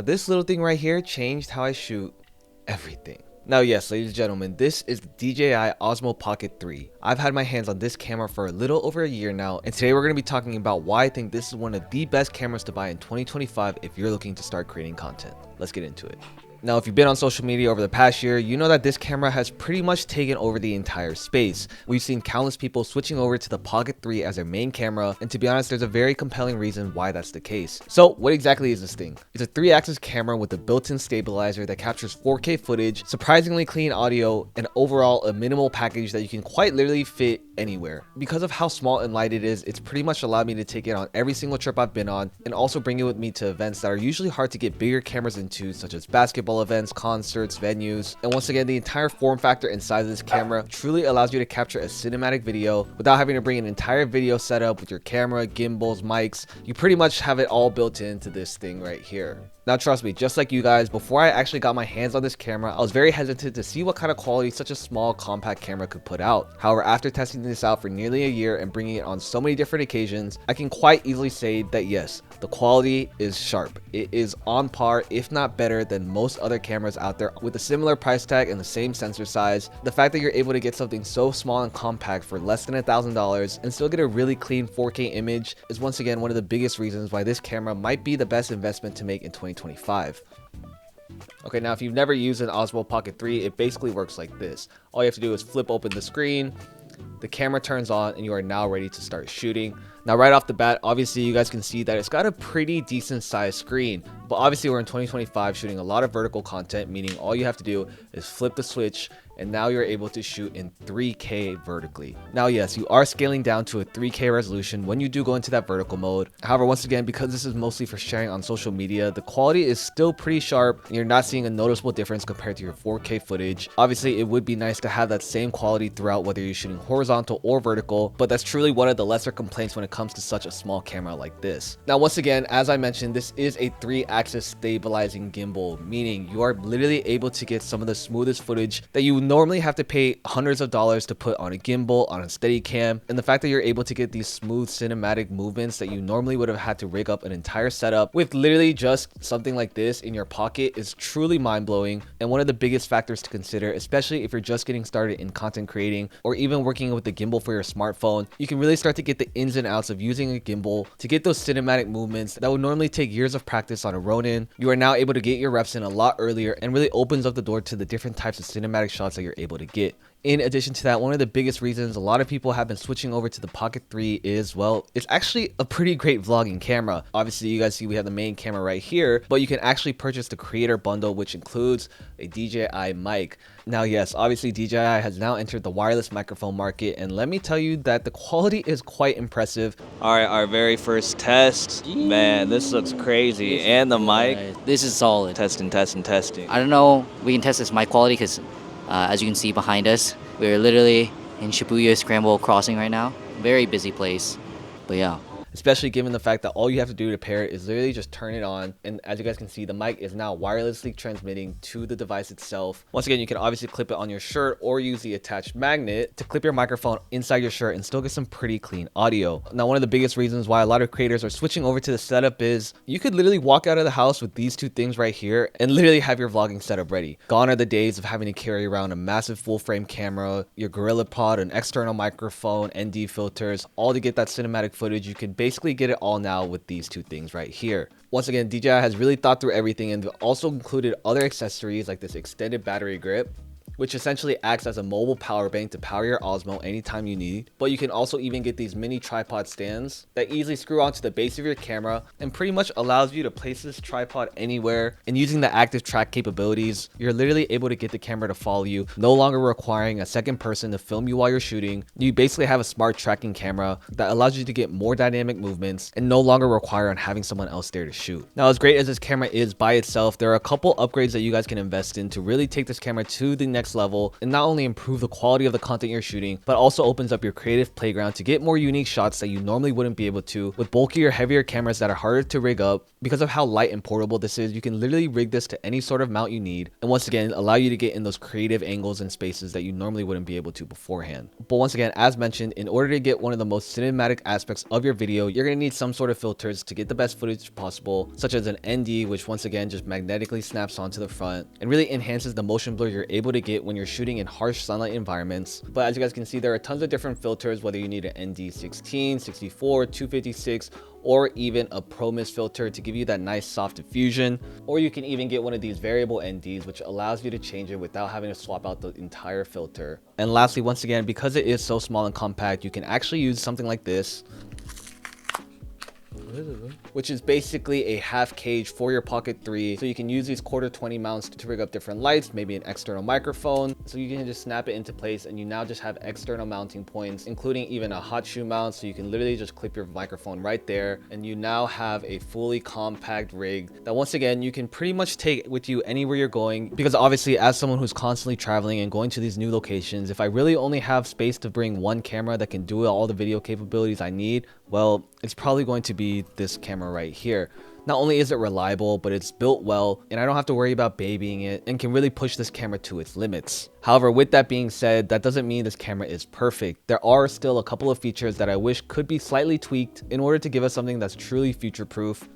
this little thing right here changed how I shoot everything. Now yes, ladies and gentlemen, this is the DJI Osmo Pocket 3. I've had my hands on this camera for a little over a year now, and today we're going to be talking about why I think this is one of the best cameras to buy in 2025 if you're looking to start creating content. Let's get into it. Now, if you've been on social media over the past year, you know that this camera has pretty much taken over the entire space. We've seen countless people switching over to the Pocket 3 as their main camera, and to be honest, there's a very compelling reason why that's the case. So, what exactly is this thing? It's a 3-axis camera with a built-in stabilizer that captures 4K footage, surprisingly clean audio, and overall a minimal package that you can quite literally fit anywhere. Because of how small and light it is, it's pretty much allowed me to take it on every single trip I've been on, and also bring it with me to events that are usually hard to get bigger cameras into, such as basketball events, concerts, venues. And once again, the entire form factor inside of this camera truly allows you to capture a cinematic video without having to bring an entire video setup with your camera, gimbals, mics. You pretty much have it all built into this thing right here. Now trust me, just like you guys, before I actually got my hands on this camera, I was very hesitant to see what kind of quality such a small compact camera could put out. However, after testing this out for nearly a year and bringing it on so many different occasions, I can quite easily say that yes, the quality is sharp. It is on par, if not better, than most other cameras out there with a similar price tag and the same sensor size. The fact that you're able to get something so small and compact for less than $1,000 and still get a really clean 4K image is once again one of the biggest reasons why this camera might be the best investment to make in 2025. Okay, now if you've never used an Osmo Pocket 3, it basically works like this. All you have to do is flip open the screen, the camera turns on, and you are now ready to start shooting. Now right off the bat, obviously you guys can see that it's got a pretty decent sized screen, but obviously we're in 2025 shooting a lot of vertical content, meaning all you have to do is flip the switch and now you're able to shoot in 3K vertically. Now yes, you are scaling down to a 3K resolution when you do go into that vertical mode. However, once again, because this is mostly for sharing on social media, the quality is still pretty sharp and you're not seeing a noticeable difference compared to your 4K footage. Obviously, it would be nice to have that same quality throughout whether you're shooting horizontal or vertical, but that's truly one of the lesser complaints when it comes to such a small camera like this. Now once again, as I mentioned, this is a 3-axis stabilizing gimbal, meaning you are literally able to get some of the smoothest footage that you normally have to pay hundreds of dollars to put on a gimbal, on a Steadicam. And the fact that you're able to get these smooth cinematic movements that you normally would have had to rig up an entire setup with literally just something like this in your pocket is truly mind-blowing, and one of the biggest factors to consider, especially if you're just getting started in content creating or even working with the gimbal for your smartphone. You can really start to get the ins and outs of using a gimbal to get those cinematic movements that would normally take years of practice on a Ronin. You are now able to get your reps in a lot earlier and really opens up the door to the different types of cinematic shots that you're able to get. In addition to that, one of the biggest reasons a lot of people have been switching over to the Pocket 3 is, well, it's actually a pretty great vlogging camera. Obviously, you guys see we have the main camera right here, but you can actually purchase the creator bundle, which includes a DJI mic. Now, yes, obviously DJI has now entered the wireless microphone market, and let me tell you that the quality is quite impressive. All right, our very first test. Jeez. Man, this looks crazy. And the mic. This is solid. Testing. I don't know, we can test this mic quality because as you can see behind us, we're literally in Shibuya Scramble Crossing right now. Very busy place, but yeah. Especially given the fact that all you have to do to pair it is literally just turn it on, and as you guys can see, the mic is now wirelessly transmitting to the device itself. Once again, you can obviously clip it on your shirt or use the attached magnet to clip your microphone inside your shirt and still get some pretty clean audio. Now, one of the biggest reasons why a lot of creators are switching over to the setup is you could literally walk out of the house with these two things right here and literally have your vlogging setup ready. Gone are the days of having to carry around a massive full frame camera, your Gorilla Pod, an external microphone, ND filters, all to get that cinematic footage. You can basically get it all now with these two things right here. Once again, DJI has really thought through everything, and they've also included other accessories like this extended battery grip, which essentially acts as a mobile power bank to power your Osmo anytime you need. But you can also even get these mini tripod stands that easily screw onto the base of your camera and pretty much allows you to place this tripod anywhere. And using the active track capabilities, you're literally able to get the camera to follow you, no longer requiring a second person to film you while you're shooting. You basically have a smart tracking camera that allows you to get more dynamic movements and no longer require on having someone else there to shoot. Now, as great as this camera is by itself, there are a couple upgrades that you guys can invest in to really take this camera to the next level and not only improve the quality of the content you're shooting, but also opens up your creative playground to get more unique shots that you normally wouldn't be able to with bulkier, heavier cameras that are harder to rig up. Because of how light and portable this is, you can literally rig this to any sort of mount you need, and once again allow you to get in those creative angles and spaces that you normally wouldn't be able to beforehand. But once again, as mentioned, in order to get one of the most cinematic aspects of your video, you're going to need some sort of filters to get the best footage possible, such as an ND, which once again just magnetically snaps onto the front and really enhances the motion blur you're able to get when you're shooting in harsh sunlight environments. But as you guys can see, there are tons of different filters, whether you need an ND 16, 64, 256, or even a Pro Mist filter to give you that nice soft diffusion, or you can even get one of these variable NDs, which allows you to change it without having to swap out the entire filter. And lastly, once again, because it is so small and compact, you can actually use something like this, which is basically a half cage for your Pocket 3. So you can use these quarter 20 mounts to rig up different lights, maybe an external microphone. So you can just snap it into place and you now just have external mounting points, including even a hot shoe mount. So you can literally just clip your microphone right there. And you now have a fully compact rig that once again, you can pretty much take with you anywhere you're going. Because obviously as someone who's constantly traveling and going to these new locations, if I really only have space to bring one camera that can do all the video capabilities I need, well, it's probably going to be this camera right here. Not only is it reliable, but it's built well, and I don't have to worry about babying it and can really push this camera to its limits. However, with that being said, that doesn't mean this camera is perfect. There are still a couple of features that I wish could be slightly tweaked in order to give us something that's truly future-proof.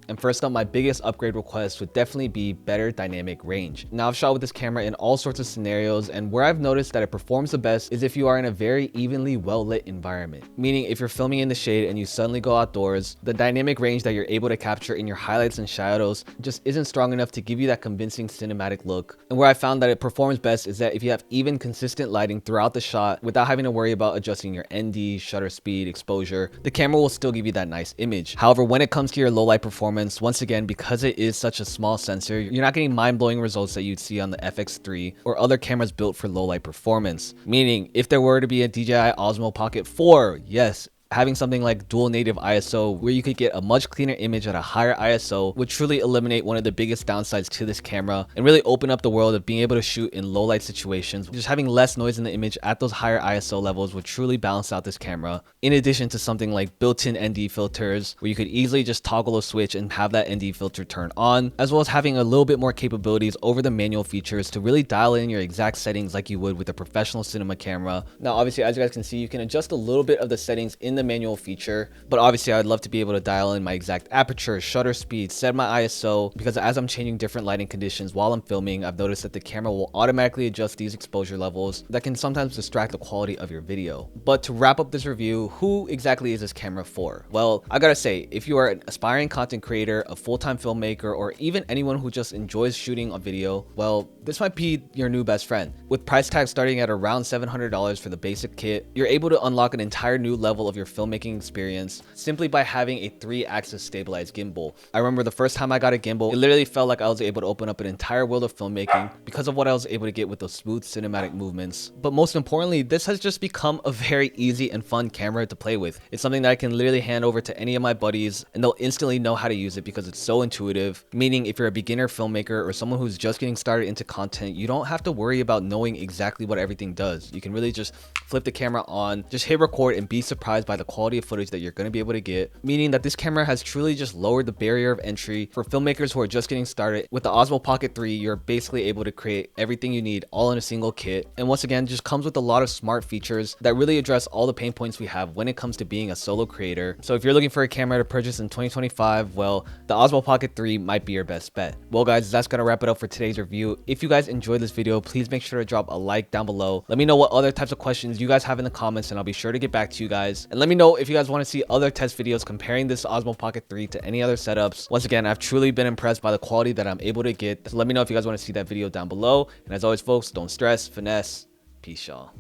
And first up, my biggest upgrade request would definitely be better dynamic range. Now, I've shot with this camera in all sorts of scenarios, and where I've noticed that it performs the best is if you are in a very evenly well-lit environment. Meaning, if you're filming in the shade and you suddenly go outdoors, the dynamic range that you're able to capture in your highlights and shadows just isn't strong enough to give you that convincing cinematic look. And where I found that it performs best is that if you have even consistent lighting throughout the shot without having to worry about adjusting your ND, shutter speed, exposure, the camera will still give you that nice image. However, when it comes to your low light performance, once again, because it is such a small sensor, you're not getting mind-blowing results that you'd see on the FX3 or other cameras built for low light performance. Meaning, if there were to be a DJI Osmo Pocket 4, yes, having something like dual native ISO where you could get a much cleaner image at a higher ISO would truly eliminate one of the biggest downsides to this camera and really open up the world of being able to shoot in low light situations. Just having less noise in the image at those higher ISO levels would truly balance out this camera, in addition to something like built-in ND filters where you could easily just toggle a switch and have that ND filter turn on, as well as having a little bit more capabilities over the manual features to really dial in your exact settings like you would with a professional cinema camera. Now obviously, as you guys can see, you can adjust a little bit of the settings in the manual feature, but obviously I'd love to be able to dial in my exact aperture, shutter speed, set my ISO, because as I'm changing different lighting conditions while I'm filming, I've noticed that the camera will automatically adjust these exposure levels that can sometimes distract the quality of your video. But to wrap up this review, who exactly is this camera for? Well, I gotta say, if you are an aspiring content creator, a full-time filmmaker, or even anyone who just enjoys shooting a video, well, this might be your new best friend. With price tags starting at around $700 for the basic kit, you're able to unlock an entire new level of your filmmaking experience simply by having a 3-axis stabilized gimbal. I remember the first time I got a gimbal, it literally felt like I was able to open up an entire world of filmmaking because of what I was able to get with those smooth cinematic movements. But most importantly, this has just become a very easy and fun camera to play with. It's something that I can literally hand over to any of my buddies and they'll instantly know how to use it because it's so intuitive. Meaning if you're a beginner filmmaker or someone who's just getting started into content, you don't have to worry about knowing exactly what everything does. You can really just flip the camera on, just hit record and be surprised by the quality of footage that you're going to be able to get, meaning that this camera has truly just lowered the barrier of entry for filmmakers who are just getting started. With the Osmo Pocket 3, you're basically able to create everything you need all in a single kit, and once again just comes with a lot of smart features that really address all the pain points we have when it comes to being a solo creator. So if you're looking for a camera to purchase in 2025, well, the Osmo Pocket 3 might be your best bet. Well guys, that's gonna wrap it up for today's review. If you guys enjoyed this video, please make sure to drop a like down below. Let me know what other types of questions you guys have in the comments and I'll be sure to get back to you guys. And let me know if you guys want to see other test videos comparing this Osmo Pocket 3 to any other setups. Once again, I've truly been impressed by the quality that I'm able to get. So let me know if you guys want to see that video down below. And as always folks, don't stress, finesse. Peace y'all.